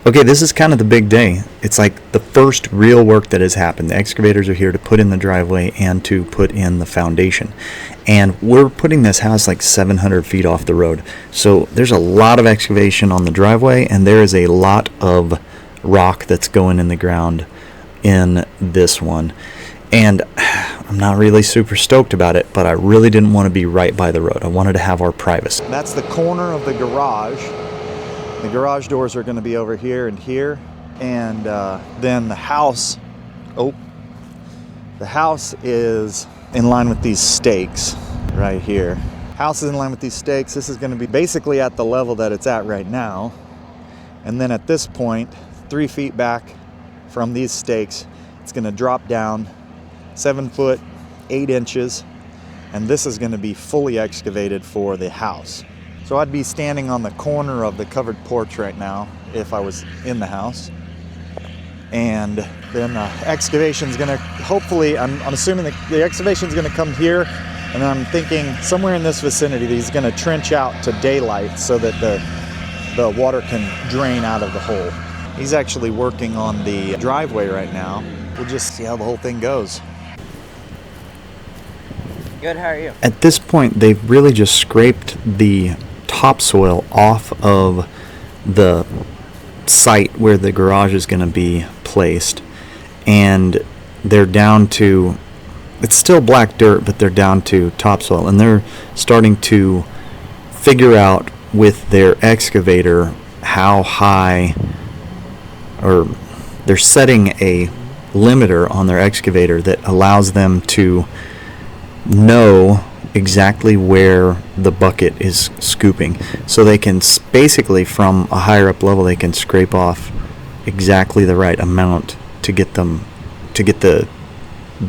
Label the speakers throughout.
Speaker 1: Okay, this is kind of the big day. It's like the first real work that has happened. The excavators are here to put in the driveway and to put in the foundation. And we're putting this house like 700 feet off the road. So there's a lot of excavation on the driveway, and there is a lot of rock that's going in the ground in this one. And I'm not really super stoked about it, but I really didn't want to be right by the road. I wanted to have our privacy. That's the corner of the garage. The garage doors are going to be over here and here. And then the house, the house is in line with these stakes right here. House is in line with these stakes. This is going to be basically at the level that it's at right now. And then at this point, 3 feet back from these stakes, it's going to drop down 7 foot 8 inches, and this is going to be fully excavated for the house. So I'd be standing on the corner of the covered porch right now if I was in the house, and then the excavation's going to hopefully, I'm assuming the excavation's going to come here, and then I'm thinking somewhere in this vicinity that he's going to trench out to daylight so that the water can drain out of the hole. He's actually working on the driveway right now. We'll just see how the whole thing goes.
Speaker 2: Good, how are you?
Speaker 1: At this point, they've really just scraped the topsoil off of the site where the garage is going to be placed. And they're down to, it's still black dirt, but they're down to topsoil. And they're starting to figure out with their excavator how high, or they're setting a limiter on their excavator that allows them to know exactly where the bucket is scooping, so they can basically from a higher up level they can scrape off exactly the right amount to get the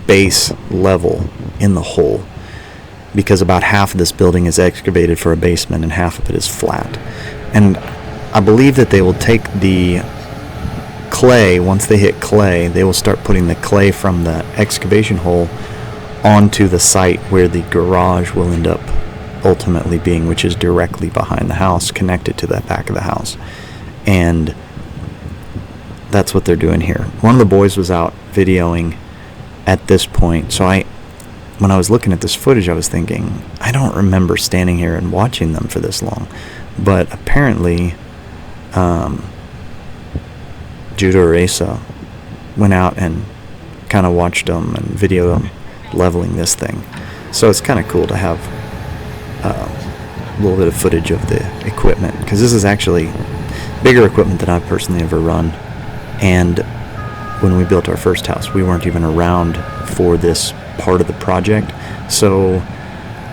Speaker 1: base level in the hole, because about half of this building is excavated for a basement and half of it is flat. And I believe that they will take the clay, once they hit clay, they will start putting the clay from the excavation hole onto the site where the garage will end up ultimately being, which is directly behind the house, connected to the back of the house. And that's what they're doing here. One of the boys was out videoing at this point, so when I was looking at this footage, I was thinking, I don't remember standing here and watching them for this long. But apparently Judah or Asa went out and kind of watched them and videoed them leveling this thing. So it's kind of cool to have a little bit of footage of the equipment, because this is actually bigger equipment than I've personally ever run. And when we built our first house, we weren't even around for this part of the project, so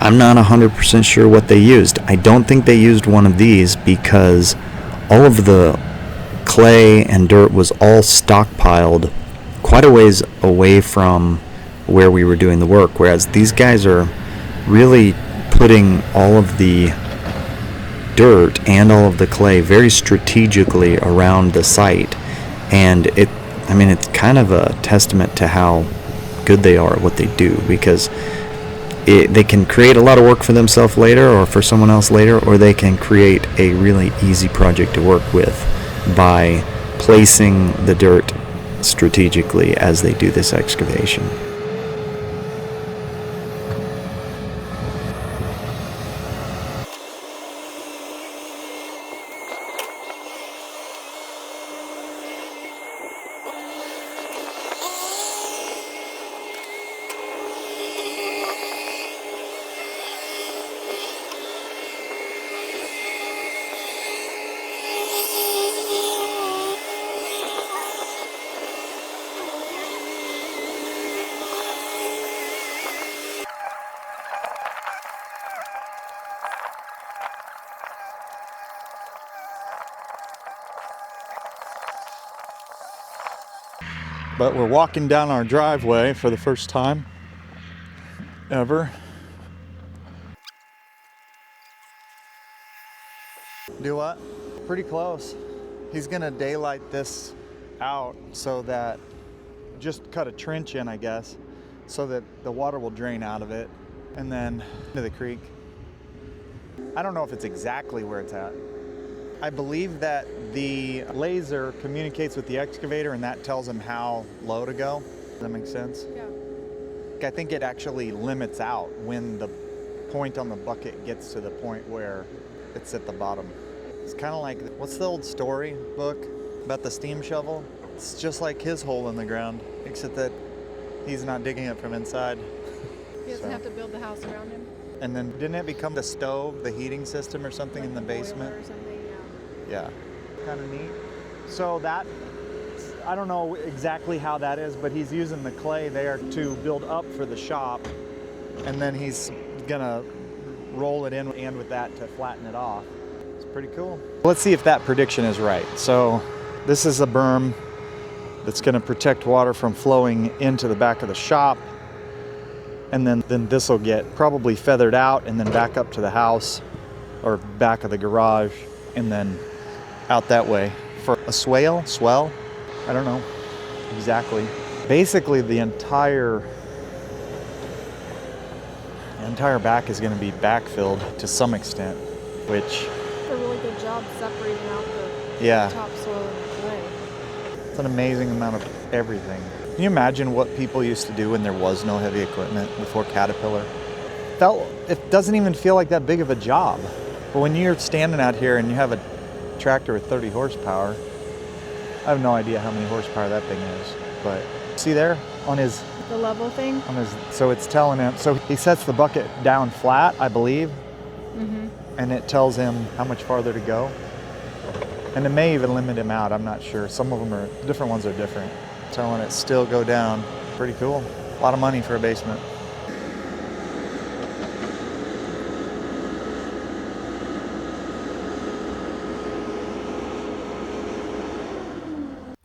Speaker 1: I'm not 100% sure what they used. I don't think they used one of these, because all of the clay and dirt was all stockpiled quite a ways away from where we were doing the work, whereas these guys are really putting all of the dirt and all of the clay very strategically around the site. And it's kind of a testament to how good they are at what they do, because they can create a lot of work for themselves later or for someone else later, or they can create a really easy project to work with by placing the dirt strategically as they do this excavation. But we're walking down our driveway for the first time ever. Do what? Pretty close. He's gonna daylight this out so that, just cut a trench in, I guess, so that the water will drain out of it and then into the creek. I don't know if it's exactly where it's at,
Speaker 2: I believe that the laser communicates with the excavator and that tells him how low to go. Does that make sense?
Speaker 3: Yeah.
Speaker 2: I think it actually limits out when the point on the bucket gets to the point where it's at the bottom. It's kind of like, what's the old story book about the steam shovel? It's just like his hole in the ground, except that he's not digging it from inside.
Speaker 3: He doesn't have to build the house around him.
Speaker 2: And then didn't it become the stove, the heating system or something
Speaker 3: Like
Speaker 2: in the basement?
Speaker 3: boiler or something,
Speaker 2: Yeah. Kind of neat. So that, I don't know exactly how that is, but he's using the clay there to build up for the shop. And then he's gonna roll it in and with that to flatten it off. It's pretty cool. Let's see if that prediction is right. So this is a berm that's gonna protect water from flowing into the back of the shop. And then this will get probably feathered out and then back up to the house or back of the garage and then out that way for a swell, I don't know exactly. Basically the entire back is going to be backfilled to some extent, which
Speaker 3: a really good job separating out the topsoil and the clay.
Speaker 2: It's an amazing amount of everything. Can you imagine what people used to do when there was no heavy equipment before Caterpillar? It doesn't even feel like that big of a job. But when you're standing out here and you have a tractor with 30 horsepower, I have no idea how many horsepower that thing is. But see there on his
Speaker 3: the level thing?
Speaker 2: So it's telling him, so he sets the bucket down flat, I believe, and it tells him how much farther to go. And it may even limit him out, I'm not sure. Some of them are, different ones are different. Telling it still go down. Pretty cool. A lot of money for a basement.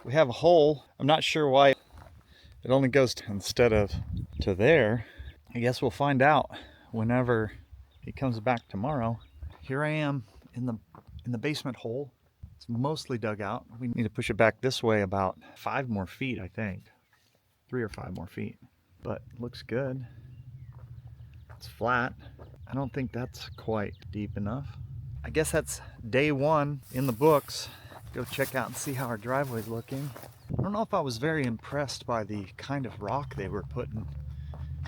Speaker 2: We have a hole. I'm not sure why it only goes instead of to there. I guess we'll find out whenever he comes back tomorrow. Here I am in the basement hole. It's mostly dug out. We need to push it back this way about 5 more feet, I think. 3 or 5 more feet. But looks good. It's flat. I don't think that's quite deep enough. I guess that's day 1 in the books. Go check out and see how our driveway's looking. I don't know if I was very impressed by the kind of rock they were putting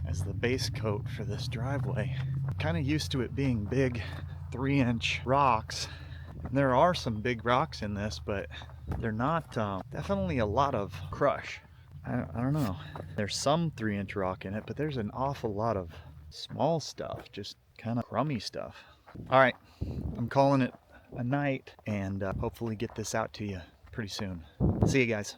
Speaker 2: as the base coat for this driveway. Kind of used to it being big 3-inch rocks. And there are some big rocks in this, but they're not, definitely a lot of crush. I don't know. There's some 3-inch rock in it, but there's an awful lot of small stuff, just kind of crummy stuff. All right, I'm calling it a night and hopefully get this out to you pretty soon. See you guys.